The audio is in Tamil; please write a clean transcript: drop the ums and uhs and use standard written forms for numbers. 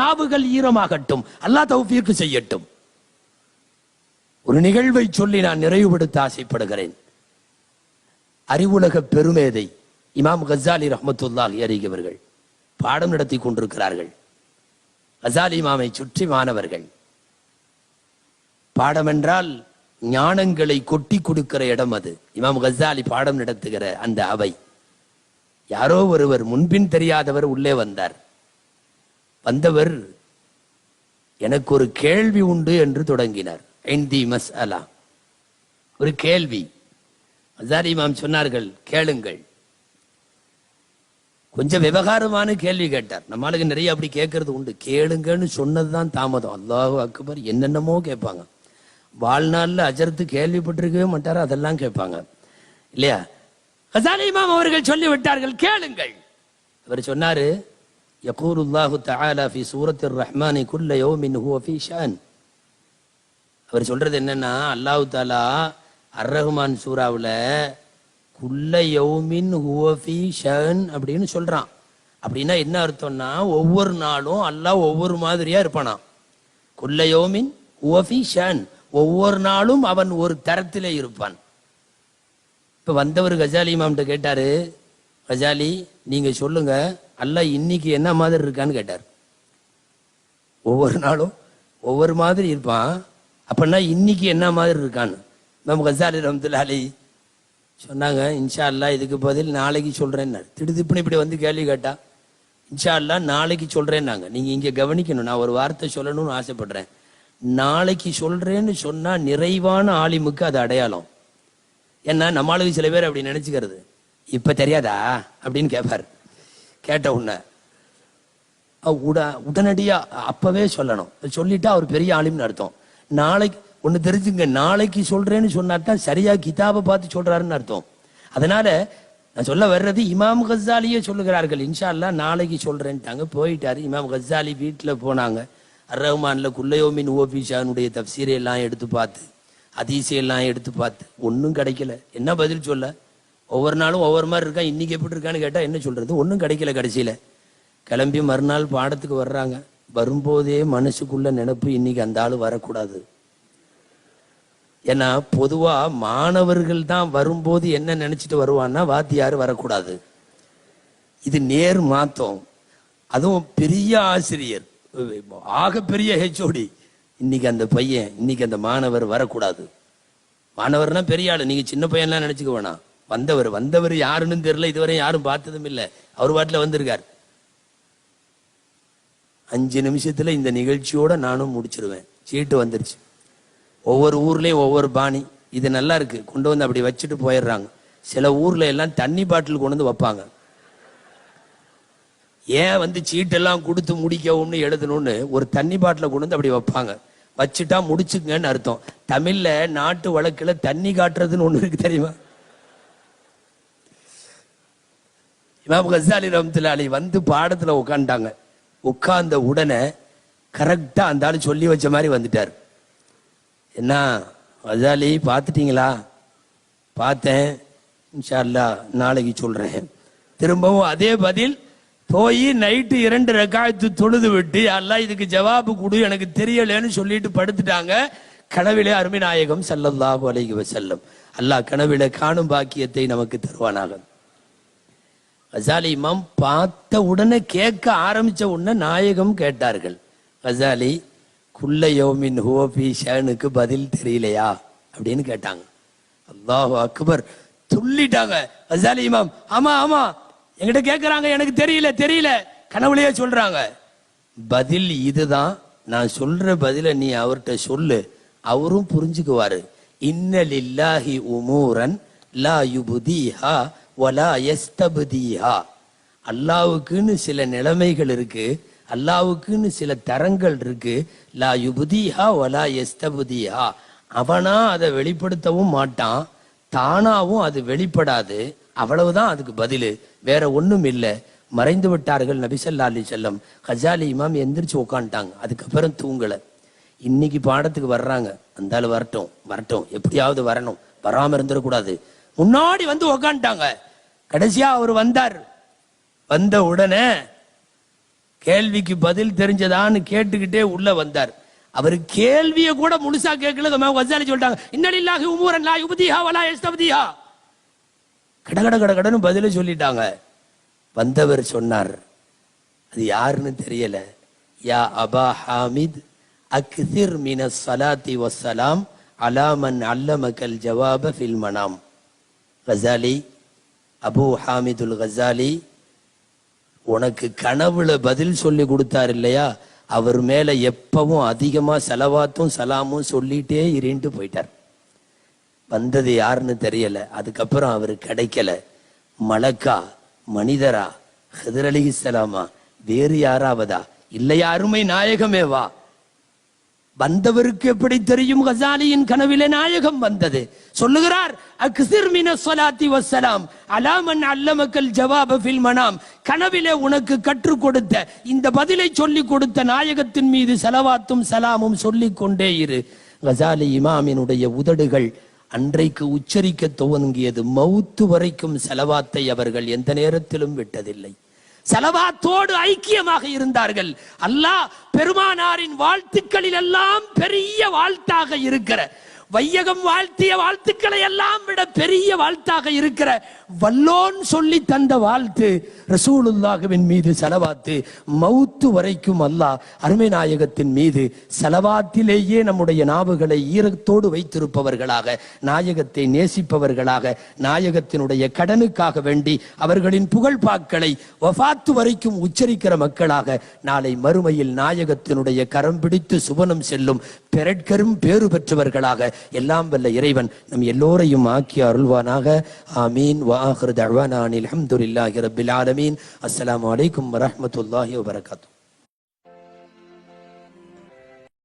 நாவுகள் ஈரமாகட்டும், அல்லாஹ் தௌஃபீக் செய்யட்டும். ஒரு நிகழ்வை சொல்லி நான் நிறைவுபடுத்த ஆசைப்படுகிறேன். அறிவுலக பெருமேதை இமாம் கஸாலி ரஹ்மத்துல்லாஹி அலைஹி அவர்கள் பாடம் நடத்தி கொண்டிருக்கிறார்கள். கஸாலி இமாமை சுற்றி மாணவர்கள். பாடம் என்றால் ஞானங்களை கொட்டி கொடுக்கிற இடம் அது. இமாம் கஸாலி பாடம் நடத்துகிற அந்த அவை. யாரோ ஒருவர் முன்பின் தெரியாதவர் உள்ளே வந்தார். வந்தவர் எனக்கு ஒரு கேள்வி உண்டு என்று தொடங்கினார். இந்தி மஸ்அலா, ஒரு கேள்வி. கஸாலி இமாம் சொன்னார்கள், கேளுங்கள். கொஞ்சம் விவகாரமான கேள்வி கேட்டார். நம்மளுக்கு நிறைய அப்படி கேட்கறது உண்டு. கேளுங்கன்னு சொன்னதுதான் தாமதம். அல்லாஹு அக்பர், என்னென்னமோ கேட்பாங்க. வாழ்நாளில் அஜர்த்து கேள்விப்பட்டிருக்கவே மாட்டாரு, அதெல்லாம் கேட்பாங்க இல்லையா? கஸாலி இமாம் அவர்கள் சொல்லி விட்டார்கள், கேளுங்கள். அவர் சொன்னாரு, يقول الله تعالى في سورة الرحمن كل يوم هو في شأن. அவர் சொல்றது என்னன்னா, அல்லாஹ் தஆலா அர் ரஹ்மான் சூராவுல குல்ல யௌமின் ஹுவ ஃபீ ஷஅன் அப்படின்னு சொல்றான். அப்படின்னா என்ன அர்த்தம்னா, ஒவ்வொரு நாளும் அல்லாஹ் ஒவ்வொரு மாதிரியா இருப்பானா. குல்ல யௌமின் ஹுவ ஃபீ ஷஅன், ஒவ்வொரு நாளும் அவன் ஒரு தரத்திலே இருப்பான். இப்ப வந்தவர் கஸாலி இமாம்கிட்ட கேட்டாரு, கஸாலி நீங்க சொல்லுங்க, அல்லாஹ் இன்னைக்கு என்ன மாதிரி இருக்கான்னு கேட்டார். ஒவ்வொரு நாளும் ஒவ்வொரு மாதிரி இருப்பான், அப்படின்னா இன்னைக்கு என்ன மாதிரி இருக்கான்னு இமாம் கஸாலி ரஹ்மத்துல்லாஹி அலைஹி சொன்னாங்க, இன்ஷா அல்லாஹ் இதுக்கு பதில் நாளைக்கு சொல்றேன்னு. திடுதிப்புன்னு இப்படி வந்து கேள்வி கேட்டா, இன்ஷா அல்லாஹ் நாளைக்கு சொல்றேன்னாங்க. நீங்க இங்க கவனிக்கணும், நான் ஒரு வார்த்தை சொல்லணும்னு ஆசைப்படுறேன். நாளைக்கு சொல்றேன்னு சொன்னா நிறைவான ஆலிமுக்கு அது அடையாளம். ஏன்னா நம்மளுக்கு சில பேர் அப்படி நினைச்சுக்கிறது, இப்ப தெரியாதா அப்படின்னு கேட்பார். கேட்ட உடனடியா அப்பவே சொல்லணும். சொல்லிட்டா அவர் பெரிய ஆலிம்னு அர்த்தம். நாளைக்கு ஒண்ணு தெரிஞ்சுங்க, நாளைக்கு சொல்றேன்னு சொன்னாதான் சரியா கிதாபை பார்த்து சொல்றாருன்னு அர்த்தம். அதனால நான் சொல்ல வர்றது, இமாம் கஸாலியே சொல்லுகிறார்கள், இன்ஷா அல்லாஹ் நாளைக்கு சொல்றேன்ட்டாங்க. போயிட்டாரு. இமாம் கஸாலி வீட்டுல போனாங்க. அர் ரஹ்மான்ல குல்ல யௌமின் ஹுவ ஃபீ ஷஅனுடைய தஃப்சீரை எல்லாம் எடுத்து பார்த்து, ஹதீஸை எல்லாம் எடுத்து பார்த்து ஒன்றும் கிடைக்கல. என்ன பதில் சொல்ல? ஒவ்வொரு நாளும் ஒவ்வொரு மாதிரி இருக்கான். இன்னைக்கு எப்படி இருக்கான்னு கேட்டா என்ன சொல்றது? ஒன்றும் கிடைக்கல. கடைசியில கிளம்பி மறுநாள் பாடத்துக்கு வர்றாங்க. வரும்போதே மனசுக்குள்ள நினைப்பு, இன்னைக்கு அந்த ஆளு வரக்கூடாது. ஏன்னா பொதுவா மாணவர்கள் தான் வரும்போது என்ன நினைச்சிட்டு வருவான்னா, வாத்தியாரு வரக்கூடாது. இது நேர் மாத்தம். அதுவும் பெரிய ஆசிரியர், ஆக பெரிய ஹெச்ஓடி, இன்னைக்கு அந்த பையன், இன்னைக்கு அந்த மாணவர் வரக்கூடாது. மாணவர்னா பெரிய ஆளு, நீங்க சின்ன பையன்லாம் நினைச்சுக்க வேணாம். வந்தவர் யாருன்னு தெரியல, இதுவரை யாரும் பார்த்ததும் இல்லை. அவர் பாட்டுல வந்திருக்கார். 5 நிமிஷத்துல இந்த நிகழ்ச்சியோட நானும் முடிச்சிருவேன். சீட்டு வந்துருச்சு. ஒவ்வொரு ஊர்லயும் ஒவ்வொரு பாணி. இது நல்லா இருக்கு, கொண்டு வந்து அப்படி வச்சுட்டு போயிடுறாங்க. சில ஊர்ல எல்லாம் தண்ணி பாட்டில் கொண்டு வந்து வைப்பாங்க. ஏன் வந்து சீட்டெல்லாம் கொடுத்து முடிக்கவும்னு எழுதணும்னு ஒரு தண்ணி பாட்டில கொண்டு வந்து அப்படி வைப்பாங்க. வச்சுட்டா முடிச்சுங்கன்னு அர்த்தம். தமிழ்ல நாட்டு வழக்குல தண்ணி காட்டுறதுன்னு ஒண்ணு இருக்கு, தெரியுமா? இமாம் கஸாலி ரஹ்மத்துல்லாஹி அலைஹி வந்து பாடத்துல உட்காந்துட்டாங்க. உட்கார்ந்த உடனே கரெக்டா அந்த ஆளு சொல்லி வச்ச மாதிரி வந்துட்டார். என்ன கஸாலி பார்த்துட்டீங்களா? பார்த்தேன், இன்ஷா அல்லாஹ் நாளைக்கு சொல்றேன். திரும்பவும் அதே பதில். போய் நைட்டு 2 ரக்காயத்து தொழுது விட்டு, அல்லாஹ் இதுக்கு ஜவாபு கொடு, எனக்கு தெரியலன்னு சொல்லிட்டு படுத்துட்டாங்க. கனவிலே அருமை நாயகம் ஸல்லல்லாஹு அலைஹி வஸல்லம். அல்லாஹ் கனவிலே காணும் பாக்கியத்தை நமக்கு தருவானாக. கஸாலி இமாம் பார்த்த உடனே, கேட்க ஆரம்பிச்ச உடனே நாயகம் கேட்டார்கள், கஸாலி குல்ல யௌமின் ஹுவ ஃபீ ஷஅனுக்கு பதில் தெரியலையா அப்படின்னு கேட்டாங்க. அல்லாஹு அக்பர், துள்ளிட்டாங்க கஸாலி இமாம். ஆமா ஆமா என்கிட்ட கேட்கறாங்க, எனக்கு தெரியல கனவுலயே சொல்றாங்க. பதில் இதுதான், நான் சொல்ற பதில நீ அவர்கிட்ட சொல்லு, அவரும் புரிஞ்சுக்குவாரு. இன்ன லில்லாஹி உமூரன் லா யுப்தீஹா வலா யஸ்தப்தீஹா. அல்லாஹ்வுக்குன்னு சில நிலைமைகள் இருக்கு, அல்லாஹ்வுக்குன்னு சில தரங்கள் இருக்கு. லா யுப்தீஹா வலா யஸ்தப்தீஹா. அவனா அதை வெளிப்படுத்தவும் மாட்டான், தானாவும் அது வெளிப்படாது. அவ்வளவுதான் அதுக்கு பதில், வேற ஒண்ணும் இல்லை. மறைந்து விட்டார்கள் நபி ஸல்லல்லாஹு அலைஹி வஸல்லம். கஸாலி இமாம் எந்திரிச்சு உட்காந்துட்டாங்க. அதுக்கப்புறம் தூங்கல. இன்னைக்கு பாடத்துக்கு வர்றாங்க, அந்த ஆளு வரட்டும், எப்படியாவது வரணும், வராம இருந்துடக்கூடாது. முன்னாடி வந்து உக்காந்துட்டாங்க. கடைசியா அவர் வந்தார். வந்த உடனே கேள்விக்கு பதில் தெரிஞ்சதான்னு கேட்டுக்கிட்டே உள்ள வந்தார். அவர் கேள்வியை கூட முழுசா கேட்கல. கசாலி சொல்லிட்டாங்க, இன்னலில்லாஹி உமூரன் லா யுப்திஹா வலா யஸ்தப்திஹா. கடன்னு பதில சொல்லிட்டாங்க. வந்தவர் சொன்னார், அது யாருன்னு தெரியல. யா அபா ஹாமித் அக்ஸிர் மினஸ் ஸலாத்தி வஸ்ஸலாம் அலா மன் அல்லமகல் ஜவாப ஃபில் மனாம். கசாலி, அபு ஹாமிதுல் கசாலி, உனக்கு கனவுல பதில் சொல்லி கொடுத்தார் இல்லையா, அவர் மேல எப்பவும் அதிகமா செலவாத்தும் சலாமும் சொல்லிட்டே இருந்துட்டு போயிட்டார். வந்தது யாருன்னு தெரியல. அதுக்கப்புறம் அவரு கிடைக்கல. மலக்கா, மனிதரா, ஹிதர் அலைஹிஸ்ஸலாமா, வேறு யாராவதா, இல்லையா அருமை நாயகமேவா? வந்தவருக்கு எப்படி தெரியும் கசாலியின் கனவிலே நாயகம் வந்தது? சொல்லுகிறார், அக்ஸிர் மினஸ் ஸலாத்தி வஸ்ஸலாம் அலா மன் அல்லமகல் ஜவாப ஃபில் மனாம். கனவிலே உனக்கு கற்றுக் கொடுத்த இந்த பதிலை சொல்லிக் கொடுத்த நாயகத்தின் மீது ஸலவாத்தும் சலாமும் சொல்லிக் கொண்டே இரு. கசாலி இமாமினுடைய உதடுகள் அன்றைக்கு உச்சரிக்க துவங்கியது. மௌத்து வரைக்கும் ஸலவாத்தை அவர்கள் எந்த நேரத்திலும் விட்டதில்லை. ஸலவாத்தோடு ஐக்கியமாக இருந்தார்கள். அல்லாஹ் பெருமானாரின் வாழ்த்துக்களில் எல்லாம் பெரிய வாழ்த்தாக இருக்கிற, வையகம் வாழ்த்திய வாழ்த்துக்களை எல்லாம் விட பெரிய வாழ்த்தாக இருக்கிற வல்லோன் சொல்லி தந்த வாழ்த்து ரசூலுல்லாஹ்வின் மீது ஸலவாத்து. மௌத்து வரைக்கும் அல்லாஹ் அருமை நாயகத்தின் மீது ஸலவாத்திலேயே நம்முடைய நாவுகளை ஈரத்தோடு வைத்திருப்பவர்களாக, நாயகத்தை நேசிப்பவர்களாக, நாயகத்தினுடைய கடனுக்காக வேண்டி அவர்களின் புகழ்பாக்களை வஃபாத்து வரைக்கும் உச்சரிக்கிற மக்களாக நாளை மறுமையில் நாயகத்தினுடைய கரம் பிடித்து சுவனம் செல்லும் பெறற்கரும் பேறு பெற்றவர்களாக எல்லாம் வல்ல இறைவன் நம் எல்லோரையும் ஆக்கி அருள்வானாக. ஆமீன். வஆகிரு தஅவானா அனில் ஹம்துலில்லாஹி ரப்பில் ஆலமீன். அஸ்ஸலாமு அலைக்கும் வரஹ்மத்துல்லாஹி வபரகாத்துஹு.